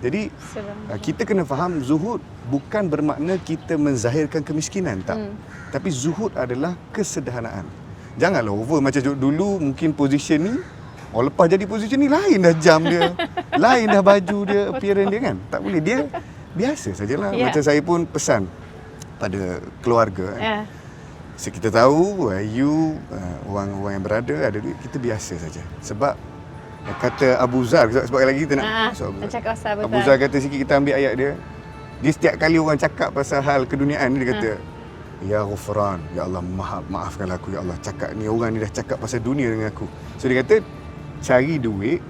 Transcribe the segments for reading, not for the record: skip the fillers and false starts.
Jadi kita kena faham zuhud bukan bermakna kita menzahirkan kemiskinan, tak. Tapi zuhud adalah kesederhanaan. Janganlah over macam dulu mungkin position ni, lepas jadi position ni lain dah jam dia, lain dah baju dia, appearance dia kan. Tak boleh, dia biasa sajalah. Macam saya pun pesan pada keluarga. Kita tahu you orang yang berada ada duit, kita biasa saja. Sebab kata Abu Zar, sebab lagi kita nak cakap pasal Abu Zar kata sikit, kita ambil ayat dia. Dia setiap kali orang cakap pasal hal keduniaan ni, dia kata Ya Ghufran, Ya Allah maafkanlah aku, Ya Allah, cakap ni, orang ni dah cakap pasal dunia dengan aku. So dia kata cari duit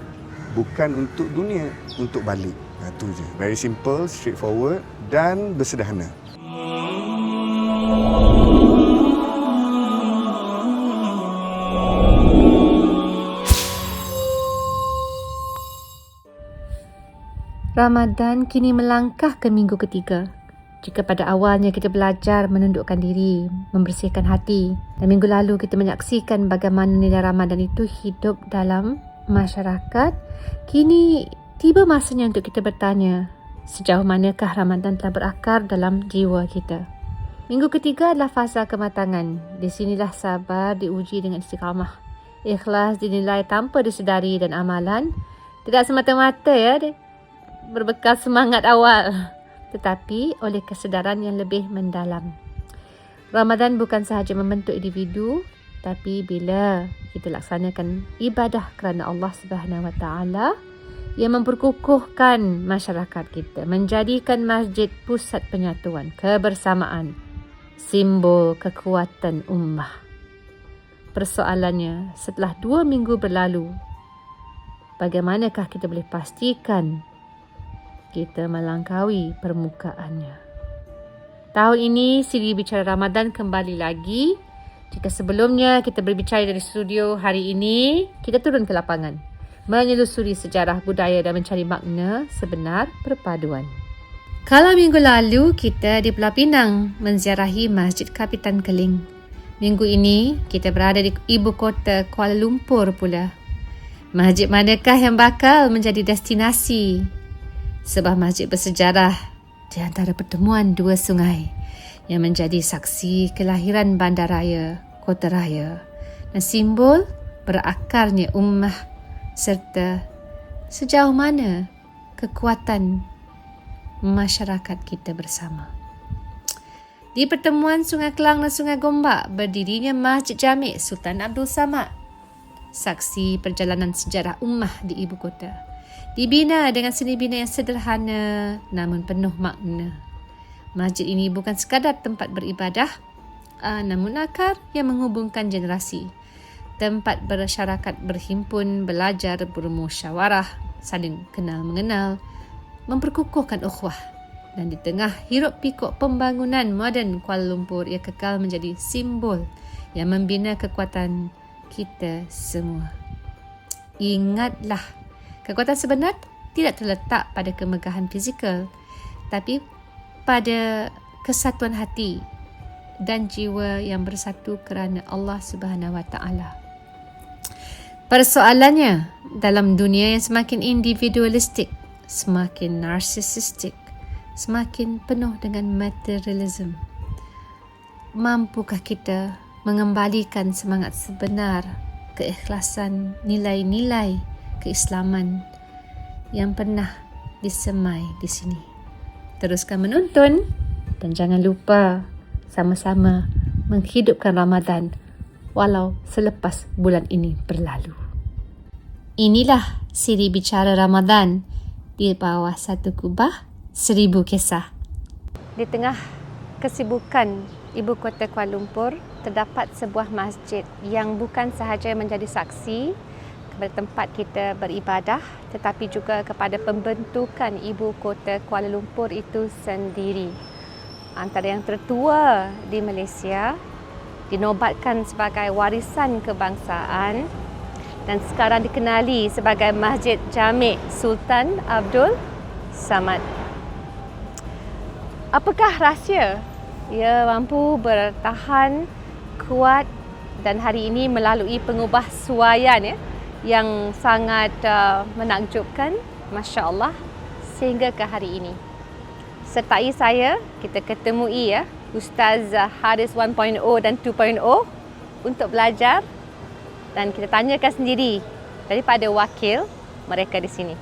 bukan untuk dunia, untuk balik. Itu je. Very simple, straightforward dan bersederhana. Ramadan kini melangkah ke minggu ketiga. Jika pada awalnya kita belajar menundukkan diri, membersihkan hati, dan minggu lalu kita menyaksikan bagaimana nilai Ramadan itu hidup dalam masyarakat, kini tiba masanya untuk kita bertanya, sejauh manakah Ramadan telah berakar dalam jiwa kita. Minggu ketiga adalah fasa kematangan. Di sinilah sabar diuji dengan istiqamah. Ikhlas dinilai tanpa disedari, dan amalan tidak semata-mata berbekal semangat awal, tetapi oleh kesedaran yang lebih mendalam. Ramadan bukan sahaja membentuk individu, tapi bila kita laksanakan ibadah kerana Allah Subhanahu Wa Taala, yang memperkukuhkan masyarakat kita, menjadikan masjid pusat penyatuan, kebersamaan, simbol kekuatan ummah. Persoalannya, setelah 2 minggu berlalu, bagaimanakah kita boleh pastikan kita melangkaui permukaannya? Tahun ini siri bicara Ramadan kembali lagi. Jika sebelumnya kita berbicara dari studio, hari ini kita turun ke lapangan, menyelusuri sejarah budaya dan mencari makna sebenar perpaduan. Kalau minggu lalu kita di Pulau Pinang menziarahi Masjid Kapitan Keling, minggu ini kita berada di ibu kota Kuala Lumpur pula. Masjid manakah yang bakal menjadi destinasi? Sebuah masjid bersejarah di antara pertemuan 2 sungai yang menjadi saksi kelahiran bandaraya, kota raya, dan simbol berakarnya ummah serta sejauh mana kekuatan masyarakat kita bersama. Di pertemuan Sungai Kelang dan Sungai Gombak berdirinya Masjid Jami' Sultan Abdul Samad, saksi perjalanan sejarah ummah di ibu kota. Dibina dengan seni bina yang sederhana namun penuh makna. Masjid ini bukan sekadar tempat beribadah, namun akar yang menghubungkan generasi. Tempat bersyarakat, berhimpun, belajar, bermusyawarah, saling kenal-mengenal, memperkukuhkan ukhuwah. Dan di tengah hiruk pikuk pembangunan moden Kuala Lumpur, ia kekal menjadi simbol yang membina kekuatan kita semua. Ingatlah, kekuatan sebenar tidak terletak pada kemegahan fizikal, tapi pada kesatuan hati dan jiwa yang bersatu kerana Allah Subhanahu Wa Taala. Persoalannya, dalam dunia yang semakin individualistik, semakin narsisistik, semakin penuh dengan materialism, mampukah kita mengembalikan semangat sebenar, keikhlasan, nilai-nilai keislaman yang pernah disemai di sini? Teruskan menonton dan jangan lupa sama-sama menghidupkan Ramadan walau selepas bulan ini berlalu. Inilah siri bicara Ramadan di bawah satu kubah 1000 kisah. Di tengah kesibukan ibu kota Kuala Lumpur, terdapat sebuah masjid yang bukan sahaja menjadi saksi kepada tempat kita beribadah, tetapi juga kepada pembentukan ibu kota Kuala Lumpur itu sendiri. Antara yang tertua di Malaysia, dinobatkan sebagai warisan kebangsaan dan sekarang dikenali sebagai Masjid Jami' Sultan Abdul Samad. Apakah rahsia ia mampu bertahan kuat dan hari ini melalui pengubahsuaian yang sangat menakjubkan? Masya Allah, sehingga ke hari ini. Sertai saya, kita ketemui Ustaz Haris 1.0 dan 2.0 untuk belajar, dan kita tanyakan sendiri daripada wakil mereka di sini.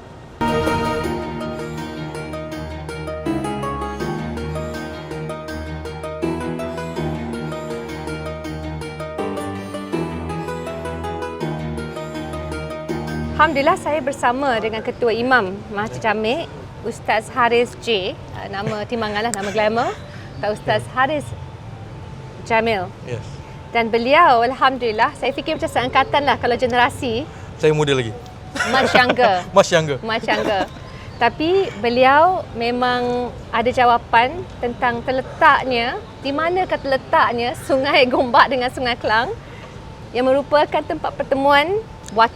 Alhamdulillah, saya bersama dengan Ketua Imam Masjid Jamek, Ustaz Haris J. Nama timbangan nama glamour, Ustaz Haris Jamil. Yes. Dan beliau, Alhamdulillah, saya fikir macam seangkatan lah kalau generasi. Saya muda lagi. Much younger. Much younger. Tapi beliau memang ada jawapan tentang terletaknya, di manakah terletaknya Sungai Gombak dengan Sungai Kelang yang merupakan tempat pertemuan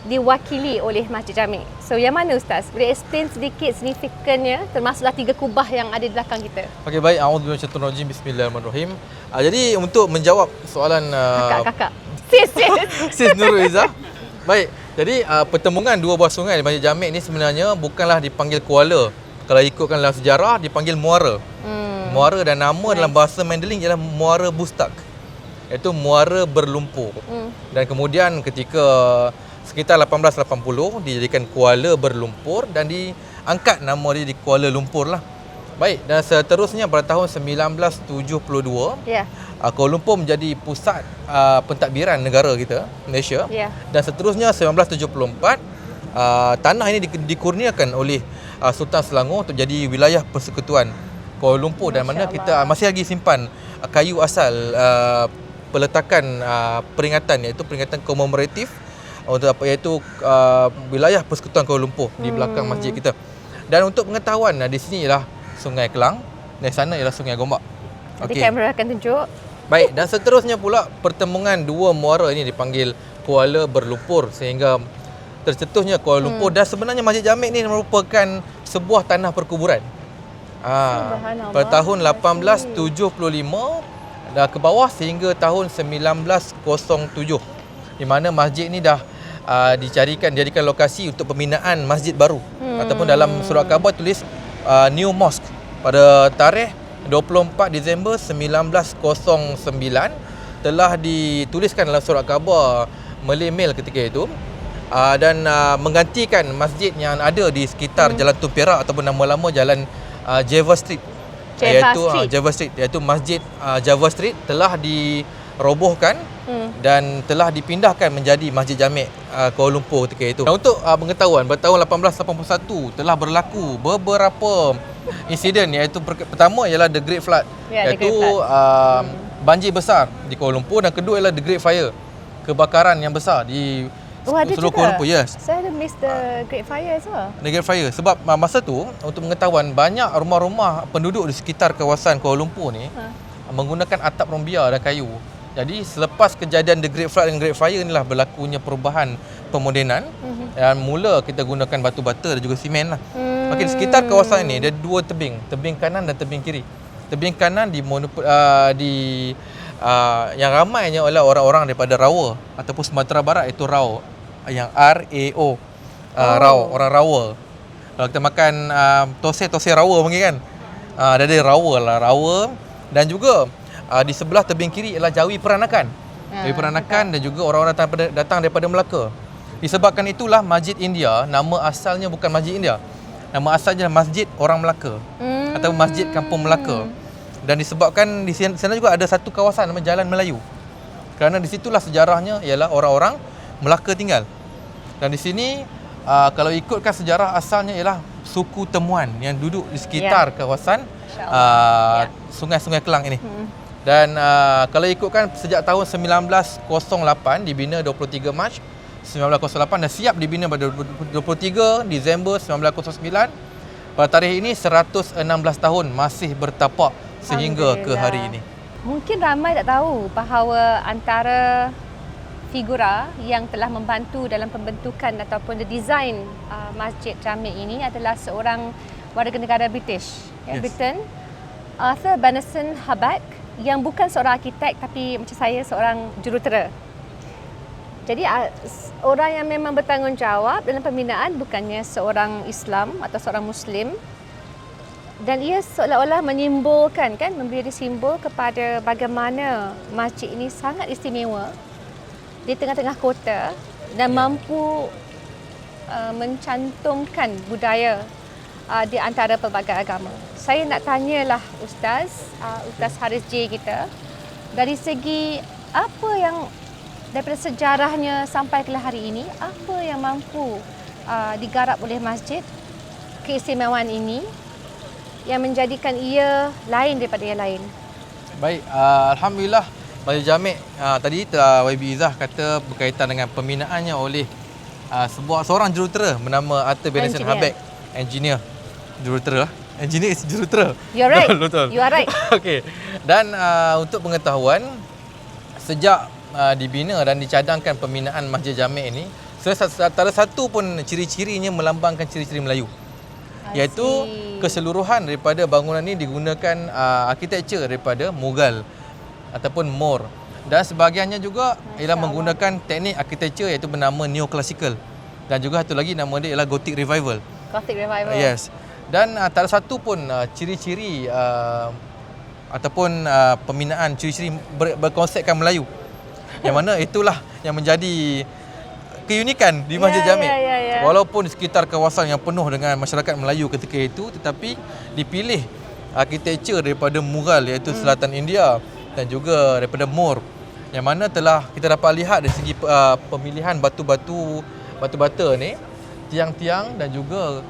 diwakili oleh Masjid Jamek. So, yang mana Ustaz? Boleh explain sedikit signifikannya, termasuklah 3 kubah yang ada di belakang kita. Okey, baik. A'udzubillahi minasyaitonir rajim. Bismillahirrahmanirrahim. Jadi untuk menjawab soalan Kakak. Sis. Sis Nurul Izzah. Baik. Jadi pertemuan dua buah sungai di Masjid Jamek ni sebenarnya bukanlah dipanggil kuala. Kalau ikutkan dalam sejarah dipanggil muara. Muara, dan nama dalam bahasa Mandarin ialah Muara Bustak. Iaitu muara berlumpur. Dan kemudian ketika sekitar 1880 dijadikan Kuala Berlumpur dan diangkat nama dia di Kuala Lumpur lah. Baik, dan seterusnya pada tahun 1972 Kuala Lumpur menjadi pusat pentadbiran negara kita, Malaysia. Dan seterusnya 1974 tanah ini dikurniakan oleh Sultan Selangor untuk jadi wilayah persekutuan Kuala Lumpur, dan mana kita masih lagi simpan kayu asal peletakan peringatan, iaitu peringatan komemoratif untuk iaitu wilayah persekutuan Kuala Lumpur di belakang masjid kita. Dan untuk pengetahuan, di sini ialah Sungai Kelang, dan sana ialah Sungai Gombak. Nanti kamera akan tunjuk. Baik, dan seterusnya pula pertemuan dua muara ini dipanggil Kuala Berlumpur sehingga tercetusnya Kuala Lumpur. Dan sebenarnya Masjid Jamek ini merupakan sebuah tanah perkuburan. Pada tahun 1875 dah ke bawah sehingga tahun 1907, di mana masjid ni dah dijadikan lokasi untuk pembinaan masjid baru, ataupun dalam surat khabar tulis New Mosque pada tarikh 24 Disember 1909 telah dituliskan dalam surat khabar Malay Mail ketika itu, dan menggantikan masjid yang ada di sekitar Jalan Tun Perak ataupun nama lama Jalan Java Street, iaitu Masjid Java Street telah dirobohkan dan telah dipindahkan menjadi Masjid Jamek Kuala Lumpur ketika itu. Dan untuk pengetahuan, pada tahun 1881 telah berlaku beberapa insiden, iaitu pertama ialah The Great Flood, iaitu banjir besar di Kuala Lumpur, dan kedua ialah The Great Fire, kebakaran yang besar di seluruh Kuala Lumpur. Yes. Saya ada miss the Great Fire as well. The Great Fire, sebab masa tu untuk pengetahuan, banyak rumah-rumah penduduk di sekitar kawasan Kuala Lumpur ni menggunakan atap rombia dan kayu. Jadi selepas kejadian The Great Flood dan Great Fire inilah berlakunya perubahan pemodenan, dan mula kita gunakan batu bata dan juga simen lah. Okey, di sekitar kawasan ini ada dua tebing kanan dan tebing kiri. Tebing kanan yang ramainya oleh orang-orang daripada Rawa ataupun Sumatera Barat, iaitu Rau, yang RAO, Rau, orang Rawa. Kalau kita makan tose Rawa mungkin kan, ada Rawa lah, Rawa. Dan juga di sebelah tebing kiri ialah Jawi Peranakan. Jawi Peranakan dan juga orang-orang datang daripada Melaka. Disebabkan itulah Masjid India, nama asalnya bukan Masjid India. Nama asalnya Masjid Orang Melaka atau Masjid Kampung Melaka. Dan disebabkan di sana juga ada satu kawasan nama Jalan Melayu. Kerana di situlah sejarahnya ialah orang-orang Melaka tinggal. Dan di sini kalau ikutkan sejarah, asalnya ialah suku Temuan yang duduk di sekitar kawasan Sungai-Sungai Kelang ini. Dan kalau ikutkan sejak tahun 1908 dibina 23 Mac 1908 dan siap dibina pada 23 Disember 1909. Pada tarikh ini 116 tahun masih bertapak sehingga ke hari ini. Mungkin ramai tak tahu bahawa antara figura yang telah membantu dalam pembentukan ataupun design Masjid Jamek ini adalah seorang warga negara British, Britain, Arthur Benison Hubbard, yang bukan seorang arkitek tapi macam saya seorang jurutera. Jadi orang yang memang bertanggungjawab dalam pembinaan bukannya seorang Islam atau seorang Muslim, Dan ia seolah-olah menyimbolkan kan, memberi simbol kepada bagaimana masjid ini sangat istimewa di tengah-tengah kota dan mampu mencantumkan budaya di antara pelbagai agama. Saya nak tanyalah Ustaz Haris J kita, dari segi apa yang daripada sejarahnya sampai ke hari ini, apa yang mampu digarap oleh masjid, keistimewaan ini yang menjadikan ia lain daripada yang lain? Baik, Alhamdulillah Masjid Jamek tadi YB Izzah kata berkaitan dengan pembinaannya oleh seorang jurutera bernama Arthur Benson Habak, engineer jurutera. Engineer is jurutera. You're right. Betul. You are right. Okey. Dan untuk pengetahuan, sejak dibina dan dicadangkan pembinaan Masjid Jamek ini, salah satu pun ciri-cirinya melambangkan ciri-ciri Melayu, iaitu keseluruhan daripada bangunan ini digunakan arkitektur daripada Mughal ataupun Moor, dan sebahagiannya juga ialah menggunakan teknik arkitektur iaitu bernama Neoclassical, dan juga satu lagi nama dia ialah Gothic Revival. Gothic Revival. Yes. Dan tak ada satu pun ciri-ciri ataupun pembinaan ciri-ciri berkonsepkan Melayu, yang mana itulah yang menjadi keunikan di Masjid Jamek. Walaupun di sekitar kawasan yang penuh dengan masyarakat Melayu ketika itu, tetapi dipilih arkitektur daripada Mughal iaitu selatan India dan juga daripada Moor, yang mana telah kita dapat lihat dari segi pemilihan batu-bata ni, tiang-tiang dan juga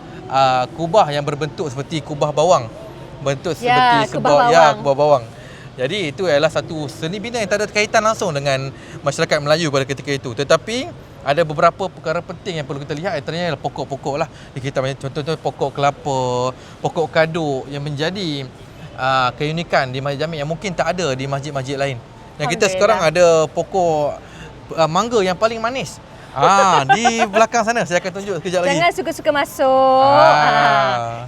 kubah yang berbentuk seperti kubah bawang, bentuk seperti kubah bawang. Jadi itu adalah satu seni bina yang tak ada kaitan langsung dengan masyarakat Melayu pada ketika itu, tetapi ada beberapa perkara penting yang perlu kita lihat, antaranya adalah pokok-pokok lah. Kita contoh pokok kelapa, pokok kaduk yang menjadi keunikan di Masjid Jamek yang mungkin tak ada di masjid-masjid lain. Yang kita sekarang ada pokok mangga yang paling manis. Di belakang sana saya akan tunjuk sekejap lagi. Jangan suka-suka masuk.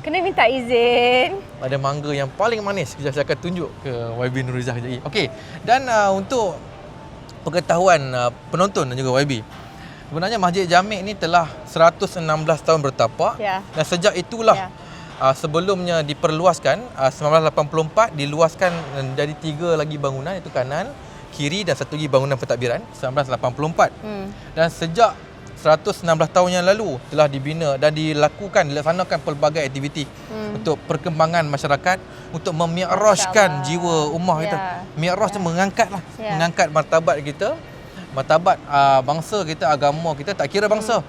Kena minta izin. Ada mangga yang paling manis. Sekejap saya akan tunjuk ke YB Nurizah sekejap lagi. Okey. Dan untuk pengetahuan penonton dan juga YB, sebenarnya Masjid Jamek ni telah 116 tahun bertapak. Dan sejak itulah sebelumnya diperluaskan, 1984 diluaskan menjadi 3 lagi bangunan, iaitu kanan, kiri dan satu lagi bangunan pentadbiran 1984. Dan sejak 116 tahun yang lalu telah dibina dan dilaksanakan pelbagai aktiviti untuk perkembangan masyarakat, untuk memi'rajkan jiwa ummah kita. Mi'raj tu mengangkat martabat kita, martabat bangsa kita, agama kita, tak kira bangsa.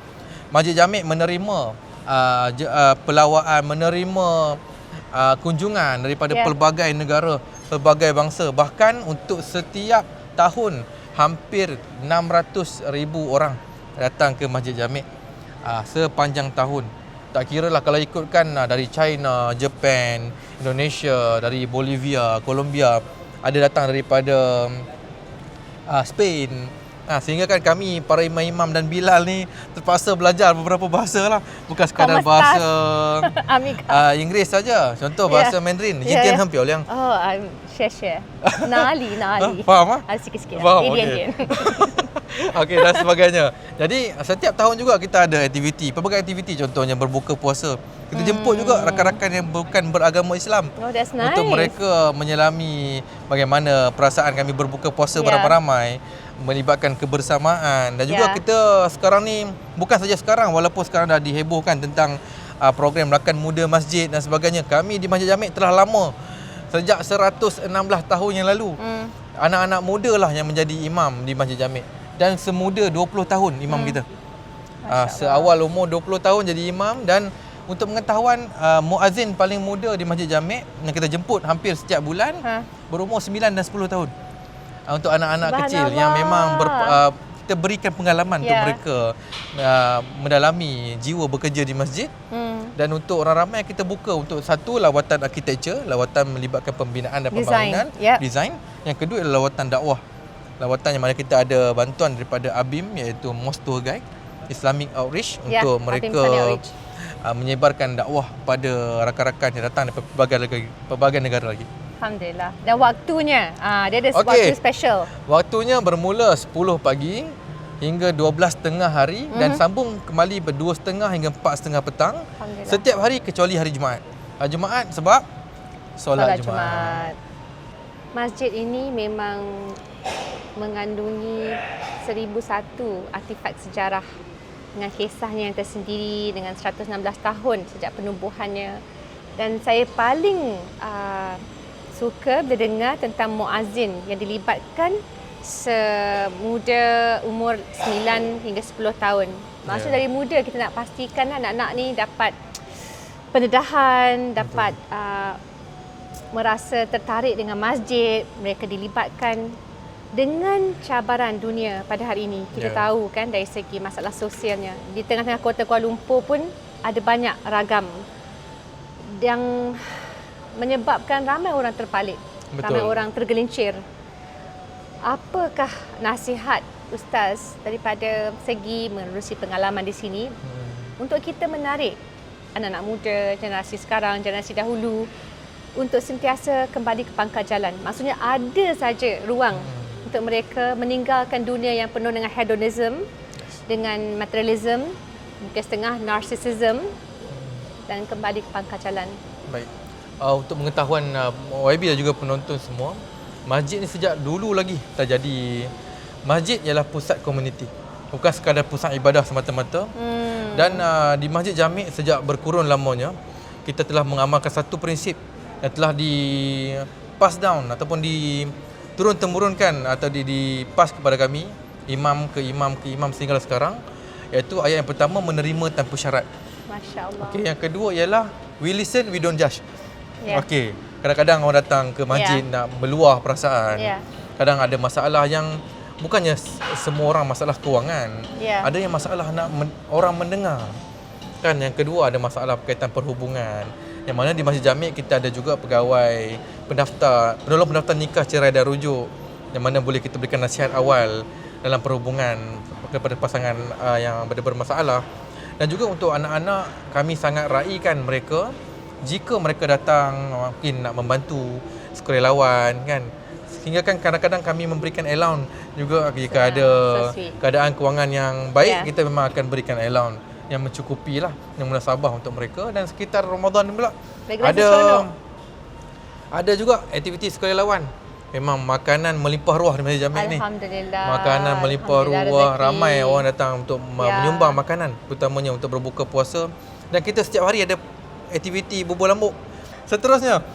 Masjid Jamek menerima pelawaan, menerima kunjungan daripada pelbagai negara, pelbagai bangsa. Bahkan untuk setiap tahun hampir 600,000 orang datang ke Masjid Jamek sepanjang tahun. Tak kira lah kalau ikutkan dari China, Japan, Indonesia, dari Bolivia, Colombia, ada datang daripada Spain. Sehingga kan kami para imam-imam dan Bilal ni terpaksa belajar beberapa bahasa lah. Bukan sekadar bahasa Inggeris saja. Contoh bahasa Mandarin. Jintian Hampiao Liang. Share. Nali. Faham? Sikit-sikit. Faham, okey. Okey, dan sebagainya. Jadi setiap tahun juga kita ada aktiviti, pelbagai aktiviti, contohnya berbuka puasa. Kita jemput juga rakan-rakan yang bukan beragama Islam. That's nice. Untuk mereka menyelami bagaimana perasaan kami berbuka puasa beramai-ramai, melibatkan kebersamaan. Dan juga kita sekarang ni, bukan saja sekarang, walaupun sekarang dah dihebohkan tentang program rakan muda masjid dan sebagainya, kami di Masjid Jamek telah lama, sejak 116 tahun yang lalu. Anak-anak muda lah yang menjadi imam di Masjid Jamek, dan semuda 20 tahun imam kita. Seawal umur 20 tahun jadi imam. Dan untuk pengetahuan, muazzin paling muda di Masjid Jamek yang kita jemput hampir setiap bulan berumur 9 dan 10 tahun. Untuk anak-anak kecil yang memang kita berikan pengalaman untuk mereka mendalami jiwa bekerja di masjid. Dan untuk orang ramai kita buka untuk satu, lawatan arkitektur, lawatan melibatkan pembinaan dan pembangunan, design. Yang kedua adalah lawatan dakwah. Lawatan yang mana kita ada bantuan daripada ABIM, iaitu Mosque Tour Guide, Islamic Outreach, untuk mereka menyebarkan dakwah pada rakan-rakan yang datang dari pelbagai negara lagi. Alhamdulillah. Dan waktunya, dia ada waktu special. Waktunya bermula 10 pagi hingga 12.30 hari dan sambung kembali ber 2.30 hingga 4.30 petang setiap hari kecuali hari Jumaat. Jumaat sebab solat Jumaat. Masjid ini memang mengandungi 1001 artifak sejarah dengan kisahnya yang tersendiri, dengan 116 tahun sejak penubuhannya. Dan saya paling suka bila dengar tentang muazzin yang dilibatkan semuda umur 9 hingga 10 tahun. Maksud dari muda kita nak pastikan anak-anak ni dapat pendedahan, dapat merasa tertarik dengan masjid, mereka dilibatkan dengan cabaran dunia pada hari ini. Kita tahu kan dari segi masalah sosialnya. Di tengah-tengah kota Kuala Lumpur pun ada banyak ragam yang menyebabkan ramai orang terpalit, ramai orang tergelincir. Apakah nasihat Ustaz daripada segi menerusi pengalaman di sini untuk kita menarik anak-anak muda, generasi sekarang, generasi dahulu untuk sentiasa kembali ke pangkal jalan? Maksudnya ada saja ruang untuk mereka meninggalkan dunia yang penuh dengan hedonism, dengan materialism, mungkin setengah narcissism, dan kembali ke pangkal jalan. Baik. Untuk pengetahuan YB dan juga penonton semua, masjid ni sejak dulu lagi terjadi. Masjid ialah pusat komuniti, bukan sekadar pusat ibadah semata-mata. Dan di Masjid Jami' sejak berkurun lamanya, kita telah mengamalkan satu prinsip yang telah di pass down ataupun diturun-temurunkan atau di pass kepada kami, imam ke imam sehingga sekarang, iaitu ayat yang pertama, menerima tanpa syarat. Masya-Allah. Okey, yang kedua ialah we listen, we don't judge. Okey, kadang-kadang orang datang ke masjid nak meluah perasaan. Kadang ada masalah yang bukannya semua orang masalah kewangan. Ada yang masalah nak orang mendengar. Kan, yang kedua ada masalah berkaitan perhubungan. Yang mana di Masjid Jami' kita ada juga pegawai penolong pendaftar nikah, cerai dan rujuk, yang mana boleh kita berikan nasihat awal dalam perhubungan kepada pasangan yang bermasalah. Dan juga untuk anak-anak, kami sangat raikan mereka jika mereka datang mungkin nak membantu sukarelawan kan. Sehingga kan kadang-kadang kami memberikan allowance juga jika ada keadaan kewangan yang baik, kita memang akan berikan allowance yang mencukupi lah, yang munasabah untuk mereka. Dan sekitar Ramadan ni pula ada juga aktiviti sukarelawan. Memang makanan melimpah ruah di Masjid Jami' ni. Alhamdulillah. Makanan melimpah ruah, ramai orang datang untuk menyumbang makanan, terutamanya untuk berbuka puasa. Dan kita setiap hari ada aktiviti bubur lambuk. Seterusnya,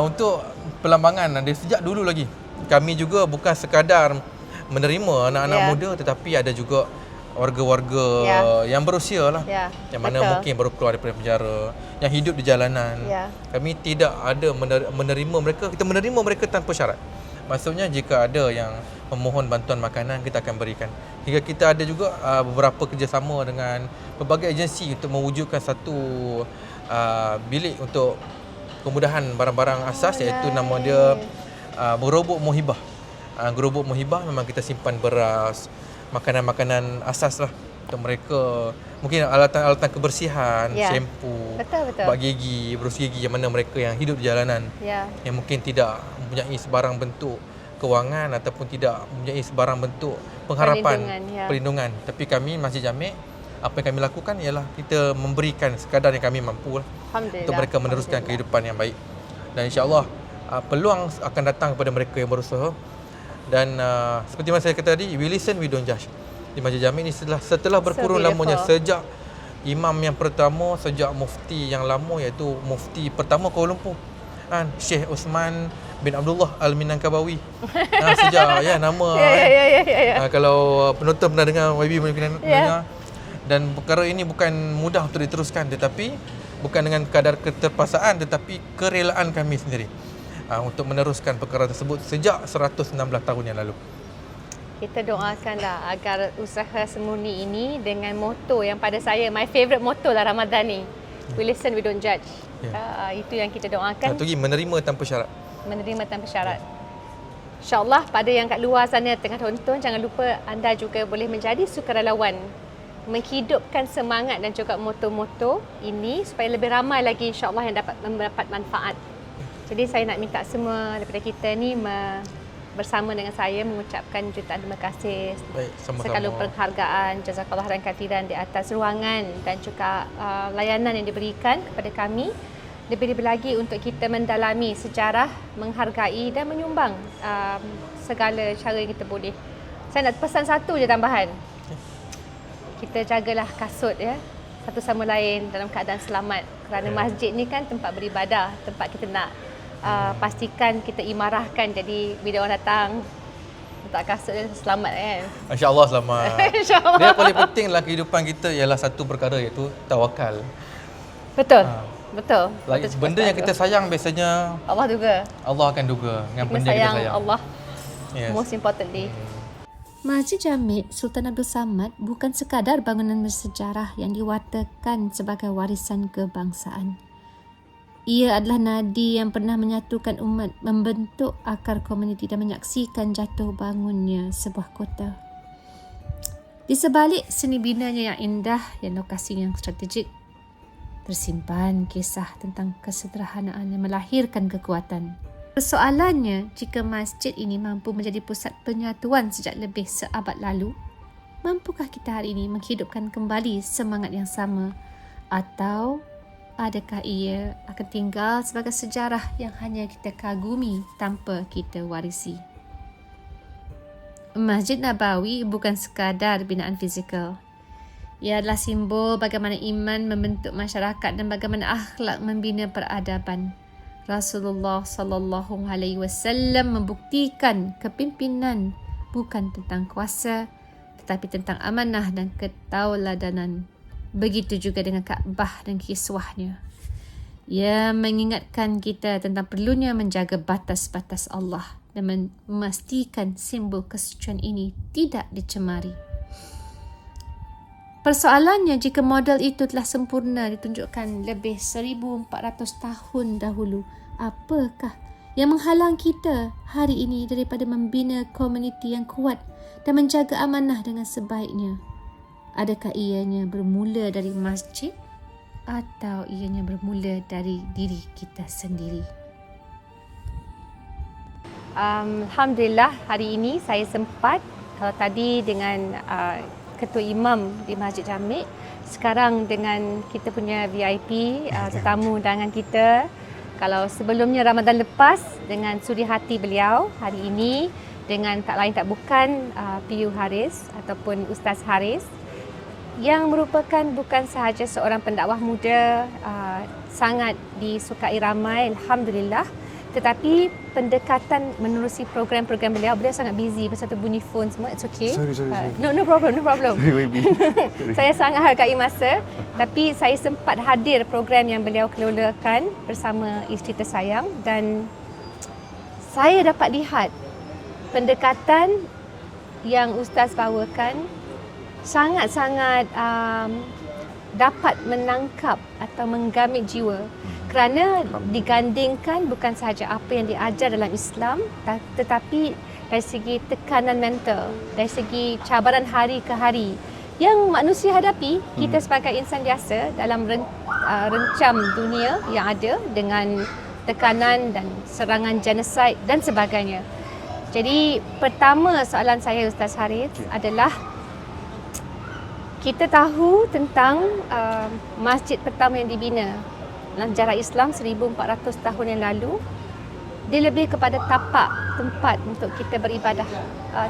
untuk pelambangan, dari sejak dulu lagi, kami juga bukan sekadar menerima anak-anak muda, tetapi ada juga warga-warga yang berusia lah, yang mana mungkin baru keluar daripada penjara, yang hidup di jalanan. Kami tidak ada menerima mereka, kita menerima mereka tanpa syarat. Maksudnya jika ada yang memohon bantuan makanan, kita akan berikan. Hingga kita ada juga beberapa kerjasama dengan pelbagai agensi untuk mewujudkan satu bilik untuk kemudahan barang-barang asas, iaitu nama dia gerobok muhibah. Gerobok muhibah memang kita simpan beras, makanan-makanan asas lah untuk mereka. Mungkin alatan-alatan kebersihan, shampoo, bak gigi, berus gigi, yang mana mereka yang hidup di jalanan, yang mungkin tidak mempunyai sebarang bentuk kewangan ataupun tidak mempunyai sebarang bentuk pengharapan perlindungan. Tapi kami Masjid Jami', apa yang kami lakukan ialah kita memberikan sekadar yang kami mampu lah, untuk mereka meneruskan kehidupan yang baik. Dan insya-Allah peluang akan datang kepada mereka yang berusaha. Dan seperti mana saya kata tadi, we listen, we don't judge. Di Masjid Jami' ni setelah berkurun lamanya, sejak imam yang pertama, sejak mufti yang lama, iaitu mufti pertama Kuala Lumpur, Syekh Osman bin Abdullah Al-Minangkabawi. Sejak nama kalau penonton pernah dengar, YB mungkin dengar. Dan perkara ini bukan mudah untuk diteruskan, tetapi bukan dengan kadar keterpaksaan, tetapi kerelaan kami sendiri untuk meneruskan perkara tersebut sejak 116 tahun yang lalu. Kita doakanlah agar usaha semurni ini dengan moto yang pada saya, my favourite moto lah Ramadan ni, we listen, we don't judge. Itu yang kita doakan. Satu lagi, menerima tanpa syarat. Menerima tanpa syarat. InsyaAllah pada yang kat luar sana tengah tonton, jangan lupa anda juga boleh menjadi sukarelawan, menghidupkan semangat dan juga moto-moto ini supaya lebih ramai lagi insyaAllah yang dapat mendapat manfaat. Jadi saya nak minta semua daripada kita ni bersama dengan saya mengucapkan jutaan terima kasih, sekalipun penghargaan, jazakallah khairan kathiran di atas ruangan dan juga layanan yang diberikan kepada kami. lebih-lebih lagi untuk kita mendalami sejarah, menghargai dan menyumbang segala cara yang kita boleh. Saya nak pesan satu je tambahan. Kita jagalah kasut ya, satu sama lain dalam keadaan selamat. Kerana masjid ni kan tempat beribadah, tempat kita nak pastikan kita imarahkan, jadi bila orang datang letak kasut dia selamat kan. InsyaAllah selamat. InsyaAllah. Dia paling penting dalam kehidupan kita ialah satu perkara, iaitu tawakal. Betul. Betul. Benda yang kita sayang biasanya Allah juga. Allah akan duga dengan benda yang kita sayang. Allah. Yes. Most importantly. Masjid Jami' Sultan Abdul Samad bukan sekadar bangunan bersejarah yang diwartakan sebagai warisan kebangsaan. Ia adalah nadi yang pernah menyatukan umat, membentuk akar komuniti dan menyaksikan jatuh bangunnya sebuah kota. Di sebalik seni binanya yang indah dan lokasi yang strategik, tersimpan kisah tentang kesederhanaan yang melahirkan kekuatan. Persoalannya, jika masjid ini mampu menjadi pusat penyatuan sejak lebih seabad lalu, mampukah kita hari ini menghidupkan kembali semangat yang sama? Atau adakah ia akan tinggal sebagai sejarah yang hanya kita kagumi tanpa kita warisi? Masjid Nabawi bukan sekadar binaan fizikal. Ia adalah simbol bagaimana iman membentuk masyarakat dan bagaimana akhlak membina peradaban. Rasulullah sallallahu alaihi wasallam membuktikan kepimpinan bukan tentang kuasa tetapi tentang amanah dan ketauladanan. Begitu juga dengan Kaabah dan kiswahnya. Ia mengingatkan kita tentang perlunya menjaga batas-batas Allah dan memastikan simbol kesucian ini tidak dicemari. Persoalannya, jika model itu telah sempurna ditunjukkan lebih 1400 tahun dahulu, apakah yang menghalang kita hari ini daripada membina komuniti yang kuat dan menjaga amanah dengan sebaiknya? Adakah ianya bermula dari masjid atau ianya bermula dari diri kita sendiri? Alhamdulillah hari ini saya sempat, kalau tadi dengan Ketua Imam di Masjid Jami', sekarang dengan kita punya VIP, tetamu undangan kita. Kalau sebelumnya Ramadan lepas dengan suri hati beliau, hari ini dengan tak lain tak bukan PU Haris ataupun Ustaz Haris, yang merupakan bukan sahaja seorang pendakwah muda, sangat disukai ramai, Alhamdulillah, tetapi pendekatan menerusi program-program beliau sangat busy pasal tu bunyi phone semua. It's okay. Sorry. No problem. Sorry. Saya sangat hargai masa, tapi saya sempat hadir program yang beliau kelolakan bersama isteri tersayang dan saya dapat lihat pendekatan yang Ustaz bawakan sangat-sangat dapat menangkap atau menggamit jiwa. Kerana digandingkan bukan sahaja apa yang diajar dalam Islam, tetapi dari segi tekanan mental, dari segi cabaran hari ke hari yang manusia hadapi, kita sebagai insan biasa dalam rencam dunia yang ada dengan tekanan dan serangan genosid dan sebagainya. Jadi pertama soalan saya Ustaz Haris adalah, kita tahu tentang masjid pertama yang dibina dalam sejarah Islam 1400 tahun yang lalu. Dia lebih kepada tapak tempat untuk kita beribadah.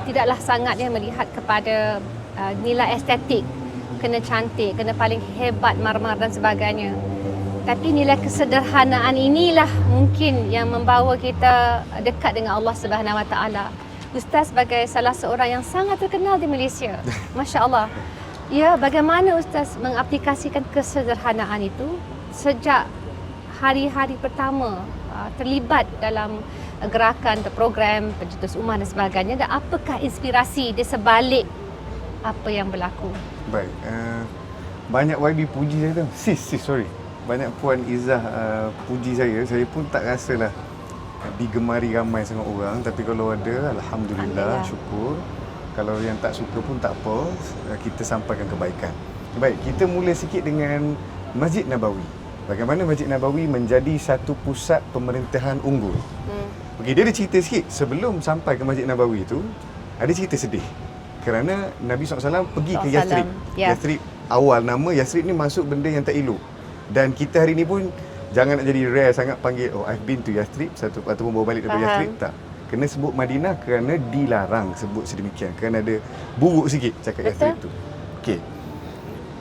Tidaklah sangatnya melihat kepada nilai estetik, kena cantik, kena paling hebat marmar dan sebagainya. Tapi nilai kesederhanaan inilah mungkin yang membawa kita dekat dengan Allah Subhanahu Wa Taala. Ustaz sebagai salah seorang yang sangat terkenal di Malaysia, masya-Allah. Ya, bagaimana Ustaz mengaplikasikan kesederhanaan itu sejak hari-hari pertama terlibat dalam gerakan atau program pencetus ummah dan sebagainya, dan apakah inspirasi di sebalik apa yang berlaku? Baik, banyak YB puji saya tu. Sorry. Banyak Puan Izzah puji saya. Saya pun tak rasalah digemari ramai sangat orang, tapi kalau ada, Alhamdulillah, syukur. Kalau yang tak suka pun tak apa, kita sampaikan kebaikan. Baik, kita mula sikit dengan Masjid Nabawi. Bagaimana Masjid Nabawi menjadi satu pusat pemerintahan unggul. Okey, dia ada cerita sikit. Sebelum sampai ke Masjid Nabawi itu, ada cerita sedih. Kerana Nabi SAW pergi ke Yathrib. Yathrib, awal nama Yathrib ni masuk benda yang tak elok. Dan kita hari ni pun Jangan nak jadi rare sangat panggil I've been to Yathrib ataupun bawa balik daripada Yathrib, tak. Kena sebut Madinah kerana dilarang sebut sedemikian. Kerana ada buruk sikit cakap Yathrib tu. Okey.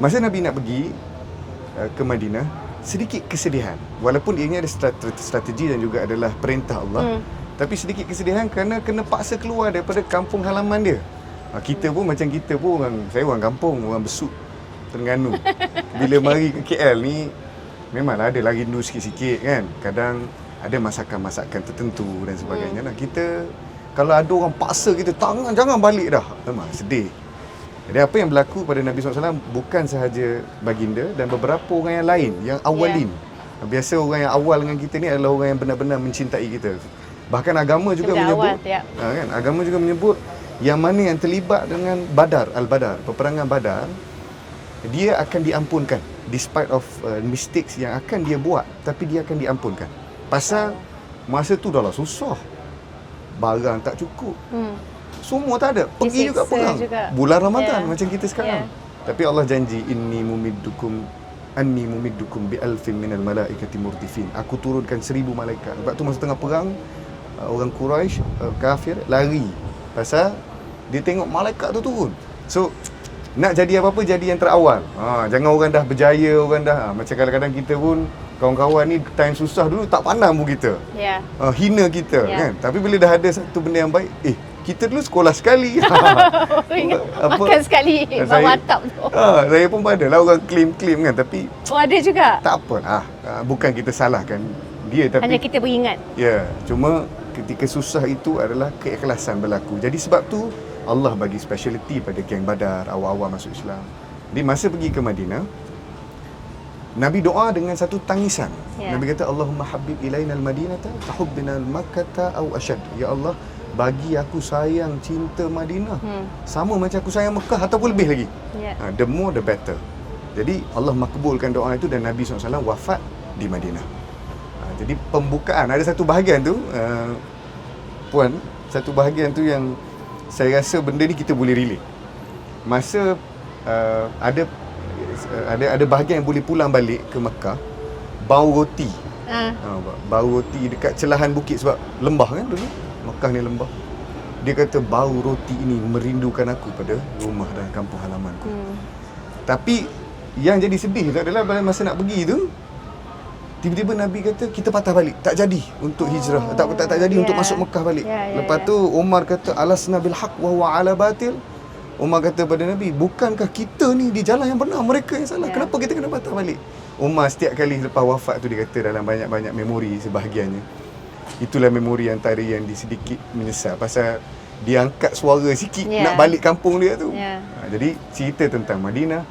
Masa Nabi nak pergi ke Madinah, sedikit kesedihan. Walaupun ianya ada strategi dan juga adalah perintah Allah. Tapi sedikit kesedihan kerana kena paksa keluar daripada kampung halaman dia. Kita pun macam kita pun saya orang kampung, orang Besut, Terengganu. Bila mari ke KL ni memanglah adalah rindu sikit-sikit kan. Kadang ada masakan-masakan tertentu dan sebagainya. Kita kalau ada orang paksa kita jangan balik dah. Memang sedih. Jadi apa yang berlaku pada Nabi SAW bukan sahaja baginda dan beberapa orang yang lain yang awalin. Biasa orang yang awal dengan kita ni adalah orang yang benar-benar mencintai kita. Bahkan agama juga menyebut kan, agama juga menyebut yang mana yang terlibat dengan Al-Badar, peperangan Badar, dia akan diampunkan despite of mistakes yang akan dia buat, tapi dia akan diampunkan. Pasal masa tu dah lah susah. Barang tak cukup. Semua tak ada. Pergi juga perang. Bulan Ramadan macam kita sekarang. Tapi Allah janji anni mumiddukum bi alfin minal malaikati murdifin. Aku turunkan 1000 malaikat. Sebab tu masa tengah perang orang Quraisy kafir lari pasal dia tengok malaikat tu turun. So nak jadi apa-apa jadi yang terawal. Jangan orang dah berjaya, orang dah macam kadang-kadang kita pun kawan-kawan ni time susah dulu tak pandang pun kita. Hina kita kan. Tapi bila dah ada satu benda yang baik, kita dulu sekolah sekali. Makan sekali bawah atap tu. Saya pun adalah orang claim kan, tapi ada juga. Tak apa. Bukan kita salahkan dia, tapi hanya kita beringat. Cuma ketika susah itu adalah keikhlasan berlaku. Jadi sebab tu Allah bagi speciality pada geng Badar awal-awal masuk Islam. Di masa pergi ke Madinah, Nabi doa dengan satu tangisan. Nabi kata Allahumma habib ilainal madinata tahubbinal makkata aw ashad. Ya Allah, bagi aku sayang cinta Madinah sama macam aku sayang Mekah ataupun lebih lagi. The more the better. Jadi Allah makbulkan doa itu dan Nabi SAW wafat di Madinah. Jadi pembukaan ada satu bahagian tu Puan, satu bahagian tu yang saya rasa benda ni kita boleh relate. Masa ada bahagian yang boleh pulang balik ke Mekah, bau roti. Bau roti dekat celahan bukit sebab lembah kan dulu. Mekah ni lembah. Dia kata bau roti ini merindukan aku pada rumah dan kampung halamanku. Tapi yang jadi sedih tu adalah masa nak pergi tu, tiba-tiba Nabi kata kita patah balik, tak jadi untuk hijrah, tak jadi untuk masuk Mekah balik. Lepas tu Umar kata alasna bil haq wa huwa ala batil. Umar kata pada Nabi, bukankah kita ni di jalan yang benar, mereka yang salah, kenapa kita kena patah balik? Umar setiap kali lepas wafat tu dia kata dalam banyak-banyak memori sebahagiannya, itulah memori antara yang dia sedikit menyesal pasal dia angkat suara sikit nak balik kampung dia tu. Jadi cerita tentang Madinah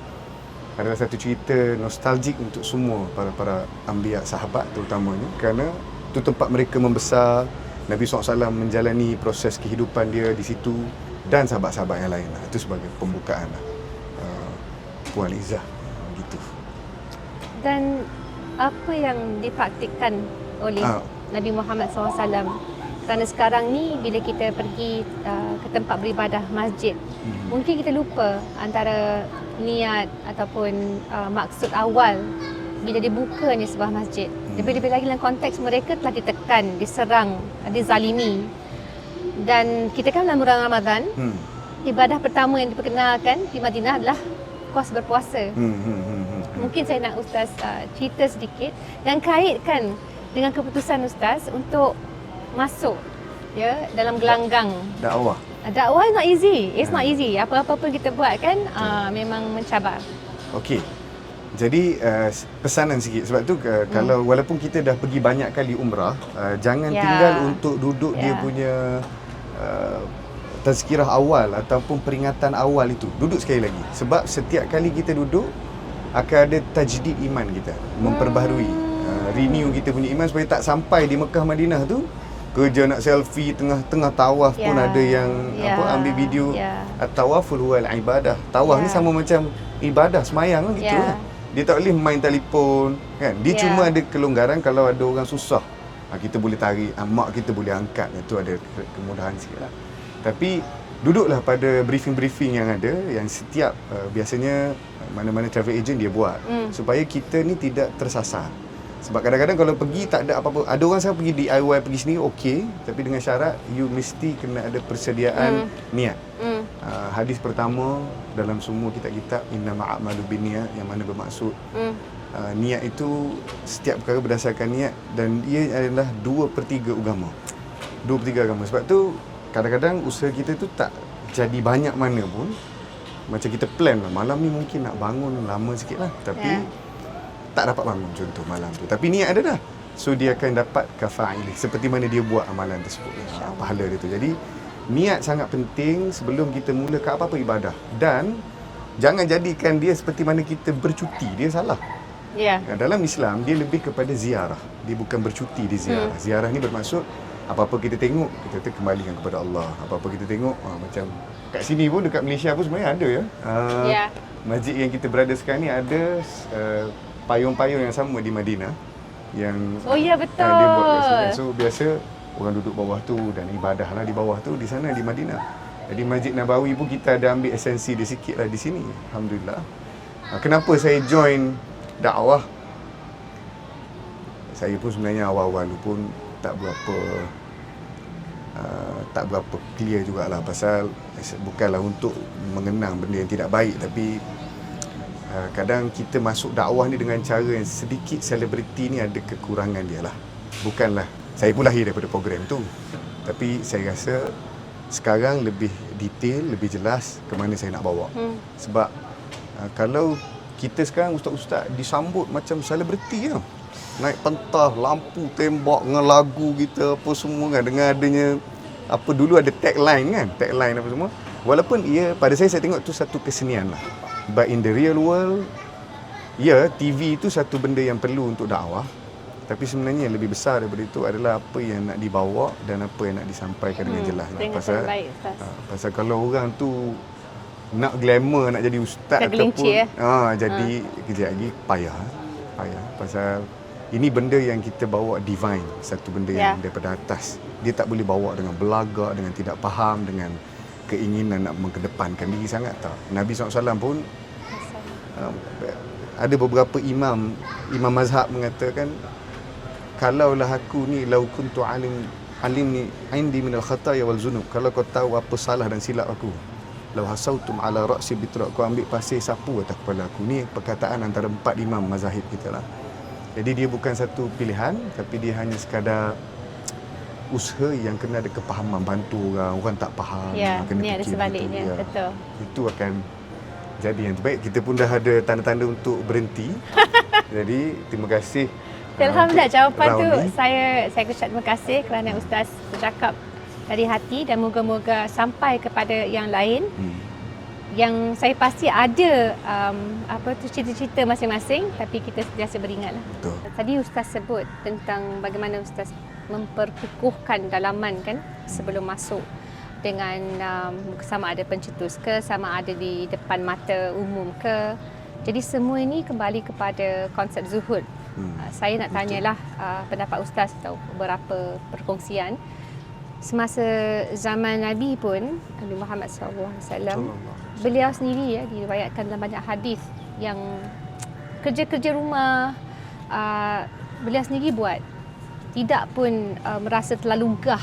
adalah satu cerita nostalgik untuk semua para anbiya sahabat terutamanya, kerana itu tempat mereka membesar. Nabi SAW menjalani proses kehidupan dia di situ dan sahabat-sahabat yang lain. Itu sebagai pembukaan Puan Izzah gitu. Dan apa yang dipraktikkan oleh Nabi Muhammad SAW? Kerana sekarang ni bila kita pergi ke tempat beribadah masjid, mungkin kita lupa antara niat ataupun maksud awal bila dibukanya sebuah masjid. Lebih-lebih lagi dalam konteks mereka telah ditekan, diserang, dizalimi. Dan kita kan dalam bulan Ramadan, ibadah pertama yang diperkenalkan di Madinah adalah kos berpuasa. Mungkin saya nak Ustaz cerita sedikit dan kaitkan dengan keputusan Ustaz untuk masuk dalam gelanggang dakwah. Dakwah is not easy. It's not easy. Apa-apa pun kita buat kan memang mencabar. Okey. Jadi pesanan sikit sebab tu kalau walaupun kita dah pergi banyak kali umrah, jangan tinggal untuk duduk dia punya tazkirah awal ataupun peringatan awal itu. Duduk sekali lagi. Sebab setiap kali kita duduk akan ada tajdid iman kita, memperbaharui, renew kita punya iman supaya tak sampai di Mekah Madinah tu kerja nak selfie tengah tawaf pun ada yang ambil video. At-tawaful huwal ibadah. Tawaf ni sama macam ibadah, semayang gitu kan. Dia tak boleh main telefon kan. Dia cuma ada kelonggaran kalau ada orang susah. Kita boleh tarik, mak kita boleh angkat. Itu ada kemudahan sikitlah. Tapi duduklah pada briefing-briefing yang ada, yang setiap biasanya mana-mana travel agent dia buat supaya kita ni tidak tersasar. Sebab kadang-kadang kalau pergi tak ada apa-apa. Ada orang saya pergi DIY, pergi sendiri okey, tapi dengan syarat you mesti kena ada persediaan niat. Hadis pertama dalam semua kitab-kitab innamal a'malu binniyat, yang mana bermaksud niat itu setiap perkara berdasarkan niat, dan ia adalah 2/3 agama. 2/3 agama. Sebab tu kadang-kadang usaha kita tu tak jadi banyak mana pun. Macam kita plan lah, malam ni mungkin nak bangun lama sikit lah, tapi tak dapat bangun contoh malam tu. Tapi niat ada dah. So dia akan dapat kafa'ili, seperti mana dia buat amalan tersebut. Pahala dia tu. Jadi niat sangat penting sebelum kita mula ke apa-apa ibadah. Dan jangan jadikan dia seperti mana kita bercuti. Dia salah. Dalam Islam, dia lebih kepada ziarah. Dia bukan bercuti di ziarah. Ziarah ni bermaksud apa-apa kita tengok, kita kembalikan kepada Allah. Apa-apa kita tengok, macam kat sini pun, dekat Malaysia pun sebenarnya ada ya. Masjid yang kita berada sekarang ni ada payung-payung yang sama di Madinah. Yang betul. Dia buat kat sini. So biasa orang duduk bawah tu dan ibadah lah di bawah tu, di sana di Madinah. Jadi Masjid Nabawi pun kita ada ambil esensi dia sikit lah di sini. Alhamdulillah. Kenapa saya join dakwah? Saya pun sebenarnya awal-awal pun tak berapa clear jugalah, pasal bukanlah untuk mengenang benda yang tidak baik, tapi kadang kita masuk dakwah ni dengan cara yang sedikit selebriti ni ada kekurangan dia lah. Bukanlah saya pun lahir daripada program tu, tapi saya rasa sekarang lebih detail, lebih jelas ke mana saya nak bawa. Sebab kalau kita sekarang ustaz-ustaz disambut macam selebriti tau. Naik pentas, lampu tembak dengan lagu kita apa semua kan, dengan adanya apa dulu ada tagline kan, tagline apa semua. Walaupun pada saya tengok tu satu kesenian lah. But in the real world, TV itu satu benda yang perlu untuk dakwah. Tapi sebenarnya yang lebih besar daripada itu adalah apa yang nak dibawa dan apa yang nak disampaikan dengan jelas. Pasal kalau orang tu nak glamour, nak jadi ustaz ataupun jadi kejap lagi payah. Pasal ini benda yang kita bawa divine, satu benda yang daripada atas. Dia tak boleh bawa dengan belagak, dengan tidak faham, dengan keinginan nak mengedepankan diri sangat tak. Nabi SAW pun ada beberapa imam mazhab mengatakan, kalaulah aku ni lau kuntu alimni indi minal khataya wal zunub, kalau kau tahu apa salah dan silap aku, lau hasautum ala ra'si bitrak, kau ambil pasir sapu atas kepala aku. Ni perkataan antara 4 imam mazahib kita lah. Jadi dia bukan satu pilihan, tapi dia hanya sekadar usaha yang kena ada kepahaman, bantu orang tak faham, kena ni ada sebaliknya gitu. Betul. Itu akan jadi yang terbaik. Kita pun dah ada tanda-tanda untuk berhenti. Jadi terima kasih. Alhamdulillah, jawapan tu saya ucap terima kasih kerana ustaz bercakap dari hati, dan moga-moga sampai kepada yang lain. Yang saya pasti ada cerita-cerita masing-masing, tapi kita sentiasa beringatlah. Betul. Tadi ustaz sebut tentang bagaimana ustaz memperkukuhkan dalaman kan sebelum masuk, dengan sama ada pencetus ke, sama ada di depan mata umum ke. Jadi semua ini kembali kepada konsep zuhud. Saya nak tanyalah pendapat ustaz atau beberapa perkongsian. Semasa zaman Nabi pun, Nabi Muhammad SAW, beliau sendiri diriwayatkan dalam banyak hadis yang kerja-kerja rumah beliau sendiri buat, tidak pun merasa terlalu gah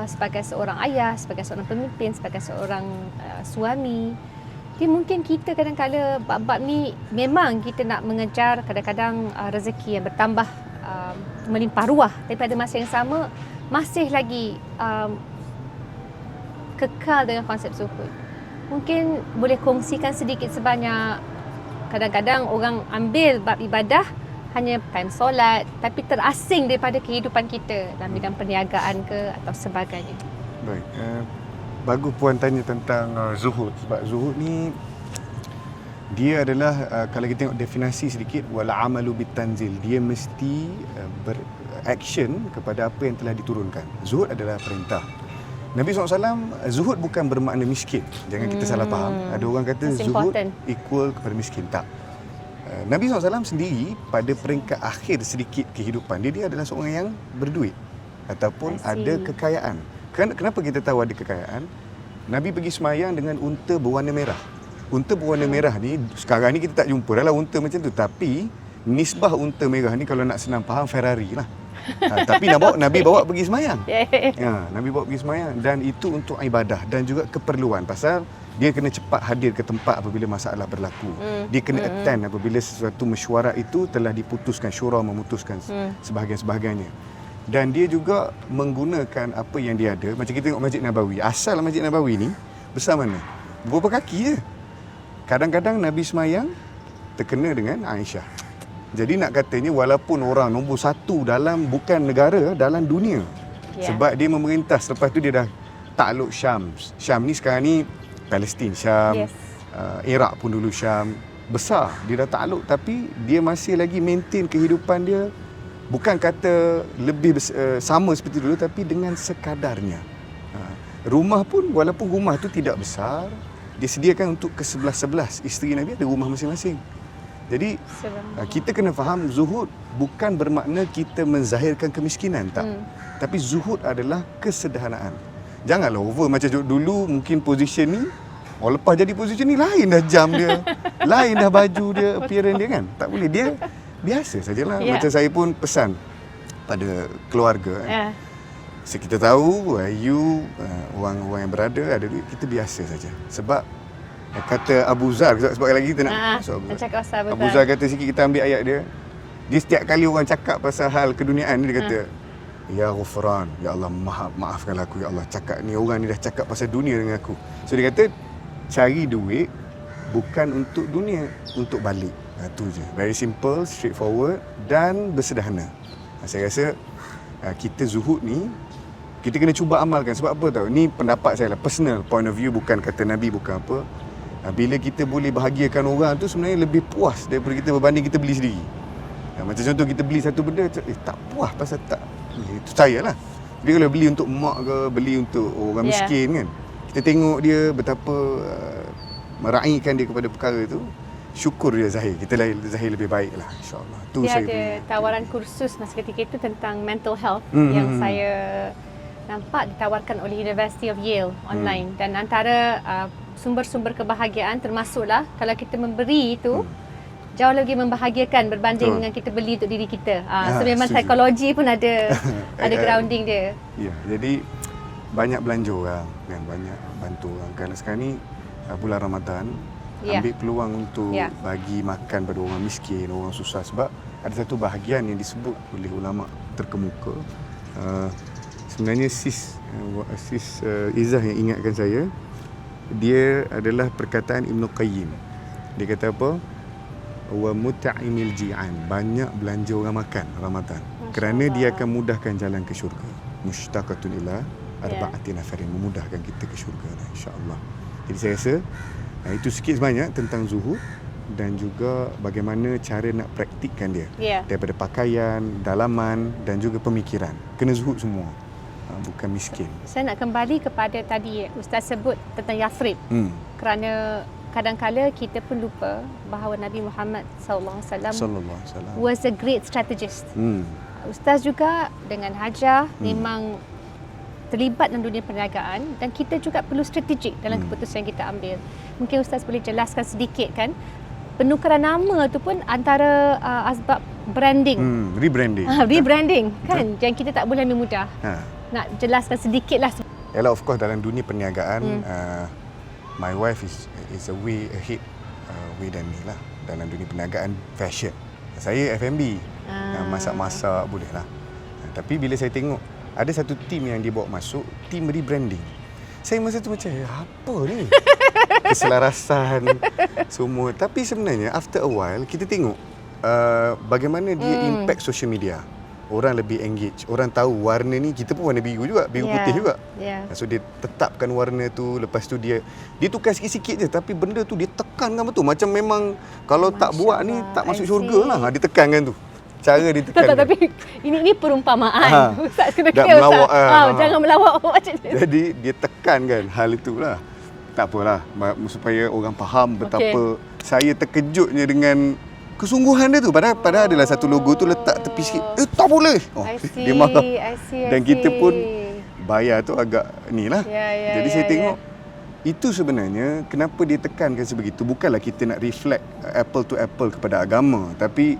sebagai seorang ayah, sebagai seorang pemimpin, sebagai seorang suami. Jadi mungkin kita kadang-kadang bab-bab ni memang kita nak mengejar kadang-kadang rezeki yang bertambah, melimpah ruah, tapi pada masa yang sama masih lagi kekal dengan konsep zuhud. Mungkin boleh kongsikan sedikit sebanyak. Kadang-kadang orang ambil bab ibadah hanya time solat, tapi terasing daripada kehidupan kita dalam bidang perniagaan ke atau sebagainya. Baik, bagus puan tanya tentang zuhud. Sebab zuhud ni dia adalah kalau kita tengok definisi sedikit, wal amalu bitanzil, dia mesti beraction kepada apa yang telah diturunkan. Zuhud adalah perintah. Nabi SAW, zuhud bukan bermakna miskin. Jangan kita salah faham. Ada orang kata zuhud equal kepada miskin. Tak. Nabi SAW sendiri pada peringkat akhir sedikit kehidupan dia adalah seorang yang berduit ataupun ada kekayaan. Kenapa kita tahu ada kekayaan? Nabi pergi semayang dengan unta berwarna merah. Unta berwarna merah ni, sekarang ni kita tak jumpa dah lah unta macam tu. Tapi nisbah unta merah ni kalau nak senang faham Ferrari lah. Tapi Nabi bawa pergi semayang. Nabi bawa pergi semayang dan itu untuk ibadah dan juga keperluan pasal dia kena cepat hadir ke tempat apabila masalah berlaku. Dia kena attend apabila sesuatu mesyuarat itu telah diputuskan, syura memutuskan sebahagian-sebahagiannya. Dan dia juga menggunakan apa yang dia ada. Macam kita tengok Masjid Nabawi. Asal Masjid Nabawi ni besar mana? Berapa kaki je. Kadang-kadang Nabi semayang terkena dengan Aisyah. Jadi nak katanya walaupun orang nombor satu dalam bukan negara, dalam dunia. Sebab dia memerintah. Selepas tu dia dah takluk Syam. Syam ni sekarang ni Palestin, Syam. Iraq pun dulu Syam. Besar. Dia dah takluk tapi dia masih lagi maintain kehidupan dia. Bukan kata lebih sama seperti dulu tapi dengan sekadarnya. Rumah pun walaupun rumah tu tidak besar, dia sediakan untuk ke-11 isteri Nabi ada rumah masing-masing. Jadi kita kena faham zuhud bukan bermakna kita menzahirkan kemiskinan, tak. Tapi zuhud adalah kesederhanaan. Janganlah over macam dulu mungkin position ni, lepas jadi position ni lain dah jam dia, lain dah baju dia, appearance dia kan. Tak boleh, dia biasa sajalah. Macam saya pun pesan pada keluarga. Kita tahu you orang yang berada ada duit, kita biasa saja. Sebab kata Abu Zar, sebab lagi kita nak Abu Zar kata sikit, kita ambil ayat dia. Dia setiap kali orang cakap pasal hal keduniaan ni, dia kata Ya Ghufran, Ya Allah maafkanlah aku, Ya Allah, cakap ni orang ni dah cakap pasal dunia dengan aku. So dia kata cari duit bukan untuk dunia, untuk balik. Itu je. Very simple, straightforward dan bersederhana. Saya rasa kita zuhud ni kita kena cuba amalkan. Sebab apa tahu? Ni pendapat saya lah, personal point of view, bukan kata Nabi, bukan apa. Bila kita boleh bahagiakan orang tu sebenarnya lebih puas daripada kita berbanding kita beli sendiri. Macam contoh kita beli satu benda, tak puas pasal tak. Itu saya lah. Tapi kalau beli untuk mak ke, beli untuk orang miskin kan, kita tengok dia betapa meraihkan dia kepada perkara itu, syukur dia zahir. Kita zahir lebih baik lah, insyaAllah. Tu dia saya ada tawaran kursus masa ketika itu tentang mental health yang saya nampak ditawarkan oleh University of Yale online. Dan antara sumber-sumber kebahagiaan termasuklah kalau kita memberi itu jauh lebih membahagiakan berbanding dengan kita beli untuk diri kita. So memang psikologi pun ada ada grounding dia. Ya, jadi banyak belanja orang kan, banyak bantu orang. Kerana sekarang ni bulan Ramadan, ambil peluang untuk bagi makan pada orang miskin, orang susah. Sebab ada satu bahagian yang disebut oleh ulama terkemuka. Sebenarnya sis Izzah yang ingatkan saya, dia adalah perkataan Ibn Qayyim. Dia kata apa? Wa mut'imil ji'an, banyak belanja orang makan Ramadan. Kerana dia akan mudahkan jalan ke syurga. Mushtaqatun ila arba'ati nafarin, memudahkan kita ke syurga insya-Allah. Jadi saya rasa itu sikit sebanyak tentang zuhud dan juga bagaimana cara nak praktikkan dia. Daripada pakaian, dalaman dan juga pemikiran. Kena zuhud semua. Bukan miskin. Saya nak kembali kepada tadi Ustaz sebut tentang Yathrib. Kerana kadang-kala kita pun lupa bahawa Nabi Muhammad sallallahu alaihi wasallam was a great strategist. Ustaz juga dengan Hajah memang terlibat dalam dunia perniagaan dan kita juga perlu strategik dalam keputusan yang kita ambil. Mungkin Ustaz boleh jelaskan sedikit kan, penukaran nama tu pun antara asbab branding. Rebranding kan, yang kita tak boleh ambil mudah. Nak jelaskan sedikit lah. Yalah, of course dalam dunia perniagaan my wife is a way ahead way than me lah dalam dunia perniagaan fashion. Saya F&B, masak-masak boleh lah. Tapi bila saya tengok ada satu tim yang dia bawa masuk, tim rebranding, saya masa tu macam apa ni? Keselarasan semua. Tapi sebenarnya after a while kita tengok bagaimana dia impact social media. Orang lebih engage. Orang tahu warna ni, kita pun warna biru juga, biru putih juga. So dia tetapkan warna tu, lepas tu dia tukar sikit-sikit je, tapi benda tu dia tekankan betul. Macam memang kalau tak buat ni tak masuk syurga lah. Dia tekankan tu. Cara dia tekankan. Tapi ini perumpamaan. Ustaz kena kira Ustaz. Jangan melawak macam tu. Jadi dia tekankan hal itulah. Tak apalah, supaya orang faham betapa saya terkejutnya dengan kesungguhan dia tu. Padahal adalah satu logo tu letak tepi sikit. Tak boleh. Dia marah. Dan kita pun bayar tu agak ni lah. Jadi saya tengok itu sebenarnya kenapa dia tekankan sebegitu. Bukanlah kita nak reflect apple to apple kepada agama, tapi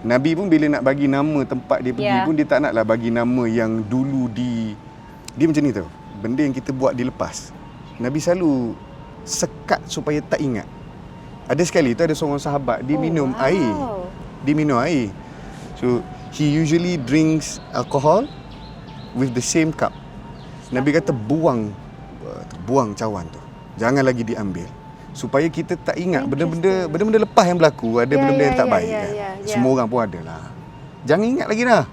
Nabi pun bila nak bagi nama tempat dia pergi pun dia tak naklah bagi nama yang dulu dia macam ni tau. Benda yang kita buat dilepas. Nabi selalu sekat supaya tak ingat. Ada sekali tu ada seorang sahabat dia minum air. Dia minum air. So he usually drinks alcohol with the same cup. Nabi kata buang cawan tu. Jangan lagi diambil. Supaya kita tak ingat benda-benda lepas yang berlaku. Ada benda-benda yang tak baik kan. Semua orang pun ada lah. Jangan ingat lagi dah.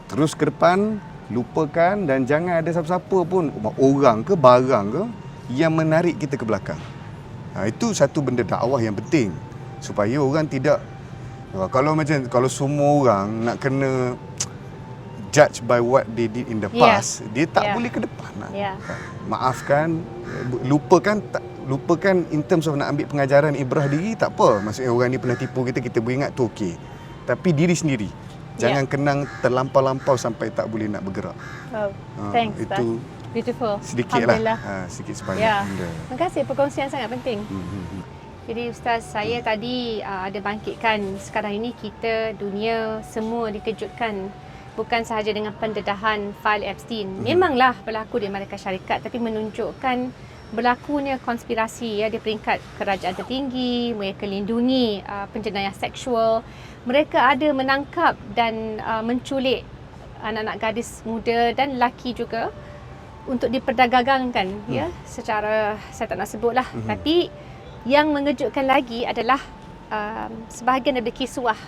Terus ke depan, lupakan dan jangan ada siapa-siapa pun, orang ke barang ke, yang menarik kita ke belakang. Itu satu benda dakwah yang penting. Supaya orang tidak, kalau semua orang nak kena judge by what they did in the past, dia tak boleh ke depan lah. Maafkan, lupakan in terms of nak ambil pengajaran ibrah diri, tak apa. Maksudnya orang ni pernah tipu kita beringat tu okey. Tapi diri sendiri. Jangan kenang terlampau-lampau sampai tak boleh nak bergerak. Thanks. Itu beautiful. Sedikit lah. Sedikit sebanyak benda. Terima kasih, perkongsian sangat penting. Jadi Ustaz, saya tadi ada bangkitkan sekarang ini kita, dunia semua dikejutkan bukan sahaja dengan pendedahan fail Epstein. Memanglah berlaku di Amerika Syarikat, tapi menunjukkan berlakunya konspirasi di peringkat kerajaan tertinggi. Mereka lindungi penjenayah seksual. Mereka ada menangkap dan menculik anak-anak gadis muda dan lelaki juga untuk diperdagangkan secara, saya tak nak sebutlah. Tapi yang mengejutkan lagi adalah sebahagian daripada kiswah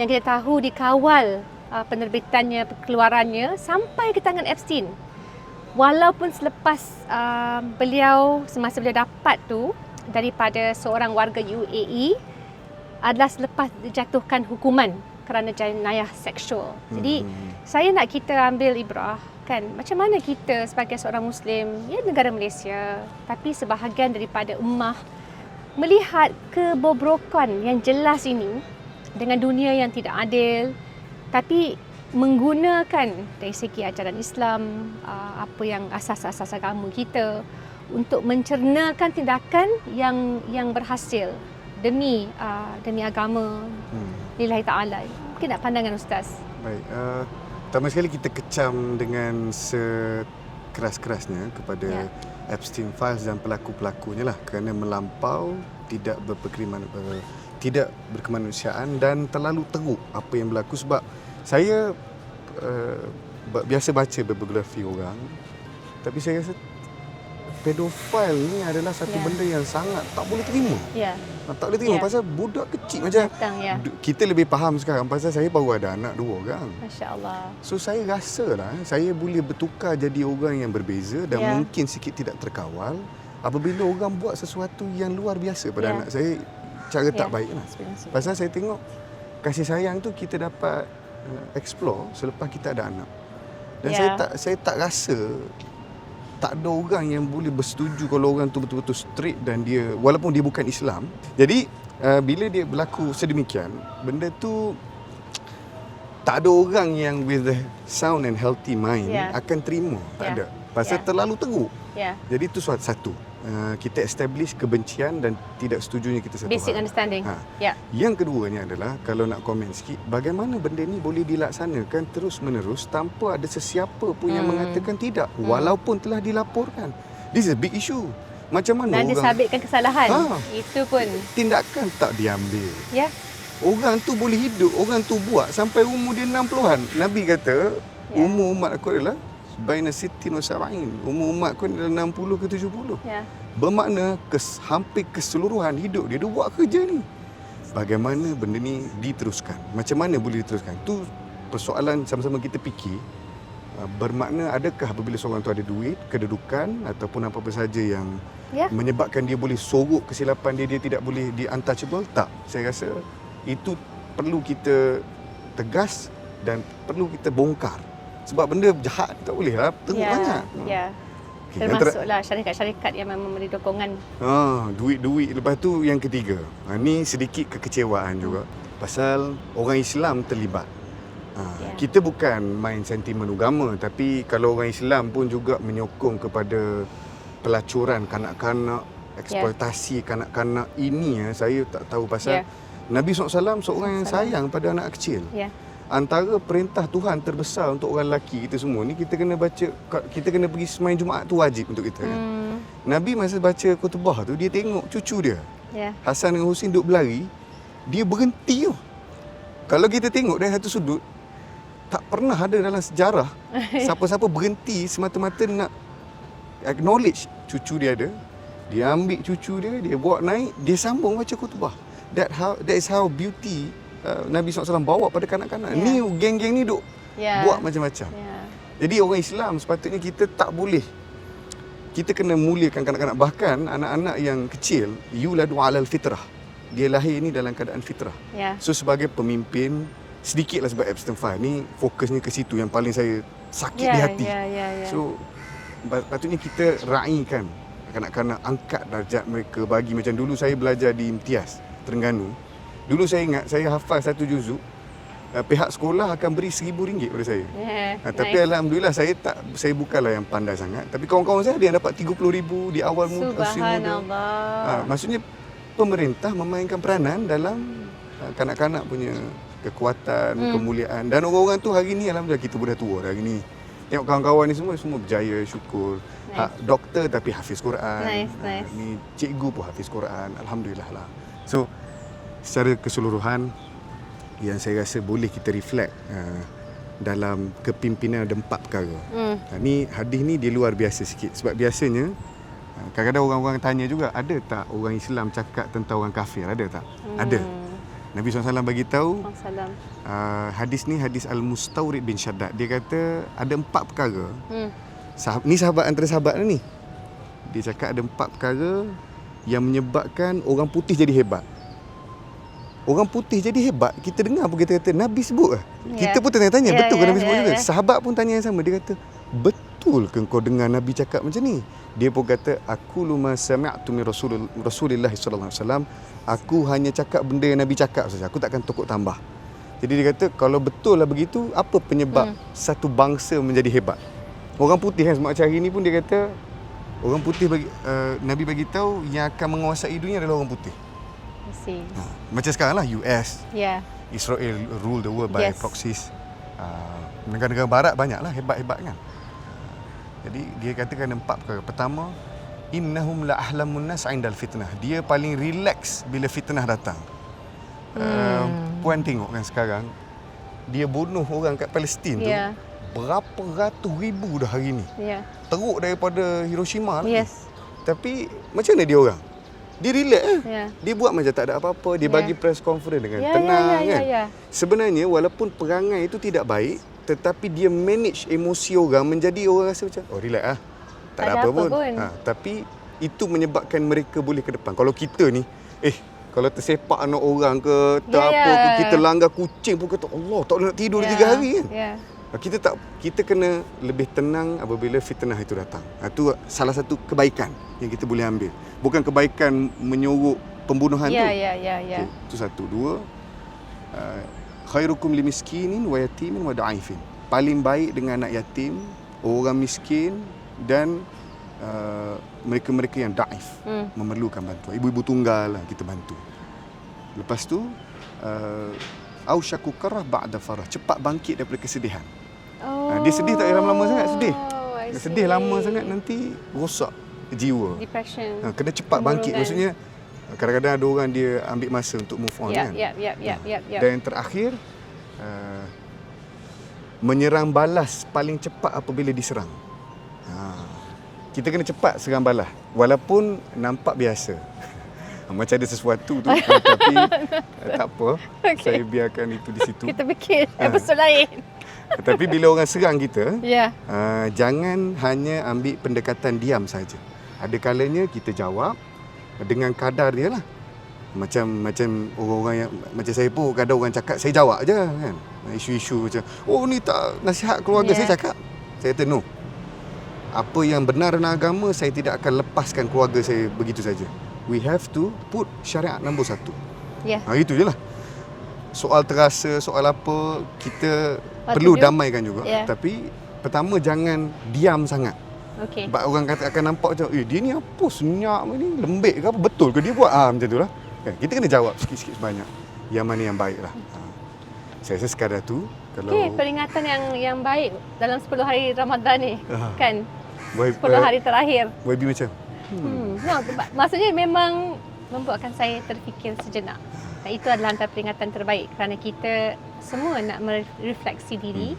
yang kita tahu dikawal penerbitannya, keluarannya sampai ke tangan Epstein. Walaupun selepas semasa beliau dapat tu daripada seorang warga UAE adalah selepas dijatuhkan hukuman kerana jenayah seksual. Jadi saya nak kita ambil ibrah kan, macam mana kita sebagai seorang Muslim, negara Malaysia, tapi sebahagian daripada ummah melihat kebobrokan yang jelas ini dengan dunia yang tidak adil, tapi menggunakan dari segi ajaran Islam, apa yang asas-asas agama kita untuk mencernakan tindakan yang berhasil demi agama lillahi ta'ala. Mungkin nak pandangan Ustaz? Baik, pertama sekali kita kecam dengan sekeras-kerasnya kepada Epstein Files dan pelaku-pelakunya lah, kerana melampau, tidak berkemanusiaan dan terlalu teruk apa yang berlaku. Sebab saya biasa baca biografi orang, tapi saya rasa pedofil ni adalah satu benda yang sangat tak boleh terima. Tak boleh terima pasal budak kecil macam kita lebih faham sekarang pasal saya baru ada anak 2 orang. Masya-Allah. So saya rasa lah saya boleh bertukar jadi orang yang berbeza dan mungkin sikit tidak terkawal apabila orang buat sesuatu yang luar biasa pada anak saya, cara tak baik lah. Pasal saya tengok kasih sayang tu kita dapat explore selepas kita ada anak. Dan saya tak rasa tak ada orang yang boleh bersetuju kalau orang tu betul-betul straight dan dia, walaupun dia bukan Islam. Jadi bila dia berlaku sedemikian, benda tu tak ada orang yang with the sound and healthy mind akan terima. Tak ada. Pasal terlalu teruk. Jadi itu satu. Kita establish kebencian dan tidak setujunya kita satu basic hal. understanding. Yang keduanya adalah, kalau nak komen sikit, bagaimana benda ni boleh dilaksanakan terus-menerus tanpa ada sesiapa pun yang mengatakan tidak, walaupun telah dilaporkan. This is a big issue. Macam mana dan orang disabitkan kesalahan, itu pun tindakan tak diambil. Orang tu boleh hidup, orang tu buat sampai umur dia 60-an. Nabi kata umur umat aku adalah baina sittin wa sab'in. Umur umat aku adalah 60 ke 70. Bermakna hampir keseluruhan hidup dia buat kerja ni. Bagaimana benda ni diteruskan? Macam mana boleh diteruskan? Tu persoalan sama-sama kita fikir. Bermakna adakah apabila seorang tu ada duit, kedudukan ataupun apa-apa saja yang menyebabkan dia boleh sorok kesilapan dia tidak boleh di-untouchable? Tak. Saya rasa itu perlu kita tegas dan perlu kita bongkar. Sebab benda jahat tak boleh lah, teruk banyak. Termasuklah syarikat-syarikat yang memang memberi dukungan. Duit-duit. Lepas tu yang ketiga, ni sedikit kekecewaan juga. Pasal orang Islam terlibat. Kita bukan main sentimen agama, tapi kalau orang Islam pun juga menyokong kepada pelacuran kanak-kanak, eksploitasi kanak-kanak ini, saya tak tahu pasal Nabi SAW seorang yang sayang pada anak kecil. Ya. Antara perintah Tuhan terbesar untuk orang lelaki kita semua ni, kita kena baca, kita kena pergi sembahyang Jumaat tu wajib untuk kita kan. Nabi masa baca khutbah tu, dia tengok cucu dia, Ya. Hasan dengan Husin duduk berlari, dia berhenti tu. Kalau kita tengok dari satu sudut, tak pernah ada dalam sejarah siapa-siapa berhenti semata-mata nak acknowledge cucu dia ada. Dia ambil cucu dia, dia bawa naik, dia sambung baca khutbah. That is how beauty Nabi SAW bawa pada kanak-kanak. Ni geng-geng ni duk buat macam-macam. Jadi orang Islam sepatutnya kita tak boleh, kita kena muliakan kanak-kanak. Bahkan anak-anak yang kecil, yuladu alal fitrah, dia lahir ni dalam keadaan fitrah. So sebagai pemimpin, sedikitlah sebab Epstein File ni fokusnya ke situ yang paling saya sakit di hati. So patutnya kita raikan kanak-kanak, angkat darjat mereka, bagi macam dulu saya belajar di Imtiaz Terengganu. Dulu saya ingat saya hafal satu juzuk, pihak sekolah akan beri RM1,000 pada saya. Tapi alhamdulillah saya bukanlah yang pandai sangat. Tapi kawan-kawan saya ada yang dapat RM30,000 di awal muda. Subhanallah. Maksudnya pemerintah memainkan peranan dalam kanak-kanak punya kekuatan, kemuliaan. Dan orang-orang tu hari ni alhamdulillah kita dah tua dah hari ni. Tengok kawan-kawan ni semua berjaya, syukur. Doktor tapi hafiz Quran. Nice. Ni cikgu pun hafiz Quran. Alhamdulillah lah. So secara keseluruhan yang saya rasa boleh kita reflect dalam kepimpinan ada 4 perkara. Ni hadis ni dia luar biasa sikit. Sebab biasanya kadang-kadang orang-orang tanya juga, ada tak orang Islam cakap tentang orang kafir? Ada tak? Ada. Nabi SAW bagi tahu hadis ni hadis Al-Mustawrid bin Shaddad. Dia kata ada 4 perkara. Ni sahabat antara sahabat ni. Dia cakap ada 4 perkara yang menyebabkan orang putih jadi hebat. Orang putih jadi hebat, kita dengar pun kita kata Nabi sebut lah. Kita pun tanya-tanya, betul ke Nabi sebut juga? Sahabat pun tanya yang sama. Dia kata, betul ke kau dengar Nabi cakap macam ni? Dia pun kata, aku luma sami'tu min Rasulillah sallallahu alaihi wasallam. Aku hanya cakap benda yang Nabi cakap saja. Aku takkan tukuk tambah. Jadi dia kata, kalau betul lah begitu, apa penyebab satu bangsa menjadi hebat? Orang putih kan, macam hari ni pun dia kata, orang putih Nabi bagi tahu yang akan menguasai dunia adalah orang putih. Macam sekarang lah US, Israel rule the world by proxies. Negara-negara barat banyaklah hebat-hebat kan. Jadi dia katakan 4 perkara. Pertama, innahum la ahlamun nas 'indal fitnah. Dia paling relax bila fitnah datang. Puan tengok kan sekarang dia bunuh orang kat Palestin tu. Berapa ratus ribu dah hari ni. Teruk daripada Hiroshima lagi. Tapi macam mana dia orang? Dia relax Dia buat macam tak ada apa-apa. Dia bagi press conference dengan tenang kan. Sebenarnya walaupun perangai itu tidak baik, tetapi dia manage emosi orang menjadi orang rasa macam relax lah, tak ada apa pun. Tapi itu menyebabkan mereka boleh ke depan. Kalau kita ni kalau tersepak anak orang ke kita langgar kucing pun kata Allah tak boleh nak tidur 3 hari kan. Kita kena lebih tenang apabila fitnah itu datang. Itu salah satu kebaikan yang kita boleh ambil. Bukan kebaikan menyuruh pembunuhan tu. Itu satu. 2, khairukum limiskinin wa yatimin wa da'ifin. Paling baik dengan anak yatim, orang miskin dan mereka-mereka yang da'if, memerlukan bantuan. Ibu-ibu tunggal lah kita bantu. Lepas tu ausyaku karah ba'da farah, cepat bangkit daripada kesedihan. Dia sedih tak lama-lama sangat, sedih lama sangat nanti rosak jiwa, depression. Kena cepat bangkit. Maksudnya kadang-kadang ada orang dia ambil masa untuk move on kan. Dan yang terakhir, menyerang balas paling cepat apabila diserang. Kita kena cepat serang balas walaupun nampak biasa. Macam ada sesuatu tu tapi tak apa. Saya biarkan itu di situ. Kita fikir episod lain. Tapi bila orang serang kita, jangan hanya ambil pendekatan diam saja. Ada kalanya kita jawab dengan kadar dia lah. Macam orang-orang yang macam saya pun kadang orang cakap saya jawab je kan. Isu-isu macam ni tak nasihat keluarga, saya cakap. Saya kata no. Apa yang benar dalam agama saya tidak akan lepaskan keluarga saya begitu saja. We have to put syariat nombor 1. Itu je lah. Soal terasa, soal apa, kita perlu damaikan juga. Tapi pertama jangan diam sangat. Sebab orang akan nampak macam dia ni apa senyap ni, lembik ke apa, betul ke dia buat macam tu lah. Kita kena jawab sikit-sikit sebanyak. yang mana yang baik lah. Saya rasa sekadar tu. Kalau Okey, peringatan yang baik dalam 10 hari Ramadan ni. Kan? 10 10 hari terakhir. YB macam No, maksudnya memang membuatkan saya terfikir sejenak. Dan itu adalah antara peringatan terbaik kerana kita semua nak merefleksi diri.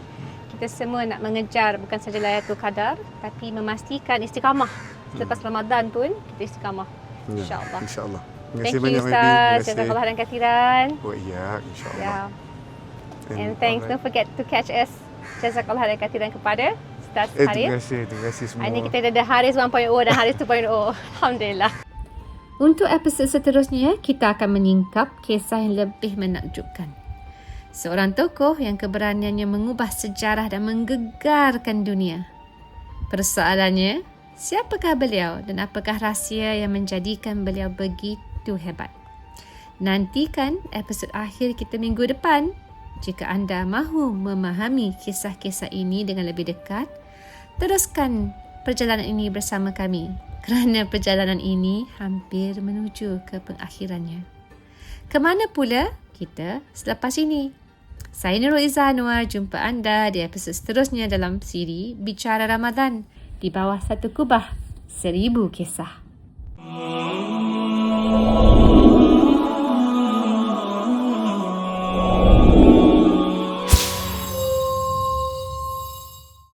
Kita semua nak mengejar bukan saja Lailatul Qadar tapi memastikan istiqamah. Selepas Ramadan pun kita istiqamah. InsyaAllah. InsyaAllah. Terima Thank kasih you banyak Ustaz. Jazakallah khairan kathiran. Oh iya, insyaAllah. And thanks, don't forget to catch us. Jazakallah khairan kathiran kepada Ustaz Haris. Terima kasih semua. Hari ni kita ada Haris 1.0 dan Haris 2.0. Alhamdulillah. Untuk episod seterusnya, kita akan menyingkap kisah yang lebih menakjubkan. Seorang tokoh yang keberaniannya mengubah sejarah dan menggegarkan dunia. Persoalannya, siapakah beliau dan apakah rahsia yang menjadikan beliau begitu hebat? Nantikan episod akhir kita minggu depan. Jika anda mahu memahami kisah-kisah ini dengan lebih dekat, teruskan perjalanan ini bersama kami kerana perjalanan ini hampir menuju ke pengakhirannya. Kemana pula kita selepas ini? Saya Nurul Izzah Anwar, jumpa anda di episod seterusnya dalam siri Bicara Ramadan di bawah satu kubah 1000 kisah.